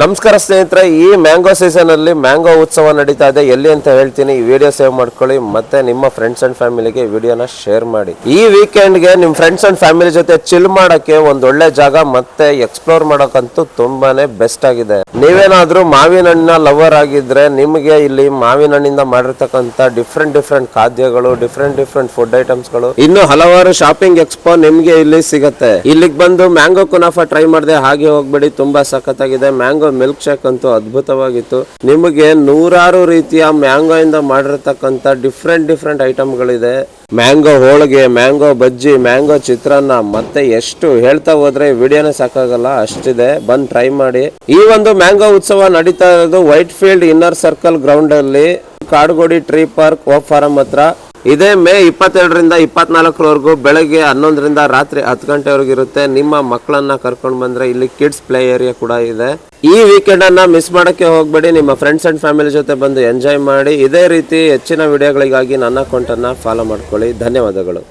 ನಮಸ್ಕಾರ ಸ್ನೇಹಿತರೆ, ಈ ಮ್ಯಾಂಗೋ ಸೀಸನ್ ಅಲ್ಲಿ ಮ್ಯಾಂಗೋ ಉತ್ಸವ ನಡೀತಾ ಇದೆ. ಎಲ್ಲಿ ಅಂತ ಹೇಳ್ತೀನಿ, ಈ ವಿಡಿಯೋ ಸೇವ್ ಮಾಡ್ಕೊಳ್ಳಿ ಮತ್ತೆ ನಿಮ್ಮ ಫ್ರೆಂಡ್ಸ್ ಅಂಡ್ ಫ್ಯಾಮಿಲಿಗೆ ವಿಡಿಯೋನ ಶೇರ್ ಮಾಡಿ. ಈ ವೀಕೆಂಡ್ ಗೆ ನಿಮ್ ಫ್ರೆಂಡ್ಸ್ ಅಂಡ್ ಫ್ಯಾಮಿಲಿ ಜೊತೆ ಚಿಲ್ ಮಾಡಕ್ಕೆ ಒಂದ್ ಒಳ್ಳೆ ಜಾಗ ಮತ್ತೆ ಎಕ್ಸ್ಪ್ಲೋರ್ ಮಾಡಕ್ಕಂತೂ ತುಂಬಾನೇ ಬೆಸ್ಟ್ ಆಗಿದೆ. ನೀವೇನಾದ್ರೂ ಮಾವಿನ ಹಣ್ಣಿನ ಲವರ್ ಆಗಿದ್ರೆ ನಿಮ್ಗೆ ಇಲ್ಲಿ ಮಾವಿನ ಹಣ್ಣಿಂದ ಮಾಡಿರ್ತಕ್ಕಂತ ಡಿಫ್ರೆಂಟ್ ಖಾದ್ಯಗಳು, ಡಿಫ್ರೆಂಟ್ ಫುಡ್ ಐಟಮ್ಸ್ ಗಳು, ಇನ್ನು ಹಲವಾರು ಶಾಪಿಂಗ್ ಎಕ್ಸ್ಪೋ ನಿಮ್ಗೆ ಇಲ್ಲಿ ಸಿಗತ್ತೆ. ಇಲ್ಲಿಗೆ ಬಂದು ಮ್ಯಾಂಗೋ ಕುನಾಫಾ ಟ್ರೈ ಮಾಡದೆ ಹಾಗೆ ಹೋಗ್ಬೇಡಿ, ತುಂಬಾ ಸಖತ್ತಾಗಿದೆ. ಮ್ಯಾಂಗೋ ಮಿಲ್ಕ್ ಶೇಕ್ ಅಂತೂ ಅದ್ಭುತವಾಗಿತ್ತು. ನಿಮಗೆ ನೂರಾರು ರೀತಿಯ ಮ್ಯಾಂಗೋ ಇಂದ ಮಾಡಿರ್ತಕ್ಕಂತ ಡಿಫ್ರೆಂಟ್ ಐಟಮ್ಗಳಿದೆ. ಮ್ಯಾಂಗೋ ಹೋಳಿಗೆ, ಮ್ಯಾಂಗೋ ಬಜ್ಜಿ, ಮ್ಯಾಂಗೋ ಚಿತ್ರಾನ್ನ, ಮತ್ತೆ ಎಷ್ಟು ಹೇಳ್ತಾ ಹೋದ್ರೆ ವಿಡಿಯೋನೇ ಸಾಕಾಗಲ್ಲ, ಅಷ್ಟಿದೆ. ಬಂದ್ ಟ್ರೈ ಮಾಡಿ. ಈ ಒಂದು ಮ್ಯಾಂಗೋ ಉತ್ಸವ ನಡೀತಾ ಇರೋದು Whitefield inner circle ground ಅಲ್ಲಿ, ಕಾಡುಗೋಡಿ ಟ್ರೀ ಪಾರ್ಕ್ ಹೋಪ್ ಫಾರಂ ಹತ್ರ. ಇದೇ ಮೇ 22ರಿಂದ 24ರವರೆಗೂ ಬೆಳಗ್ಗೆ 11ರಿಂದ ರಾತ್ರಿ 10 ಗಂಟೆವರೆಗೂ ಇರುತ್ತೆ. ನಿಮ್ಮ ಮಕ್ಕಳನ್ನ ಕರ್ಕೊಂಡು ಬಂದ್ರೆ ಇಲ್ಲಿ ಕಿಡ್ಸ್ ಪ್ಲೇ ಏರಿಯಾ ಕೂಡ ಇದೆ. ಈ ವೀಕೆಂಡ್ ಅನ್ನ ಮಿಸ್ ಮಾಡಕ್ಕೆ ಹೋಗ್ಬೇಡಿ. ನಿಮ್ಮ ಫ್ರೆಂಡ್ಸ್ ಅಂಡ್ ಫ್ಯಾಮಿಲಿ ಜೊತೆ ಬಂದು ಎಂಜಾಯ್ ಮಾಡಿ. ಇದೇ ರೀತಿ ಹೆಚ್ಚಿನ ವಿಡಿಯೋಗಳಿಗಾಗಿ ನನ್ನ ಅಕೌಂಟ್ ಅನ್ನ ಫಾಲೋ ಮಾಡ್ಕೊಳ್ಳಿ. ಧನ್ಯವಾದಗಳು.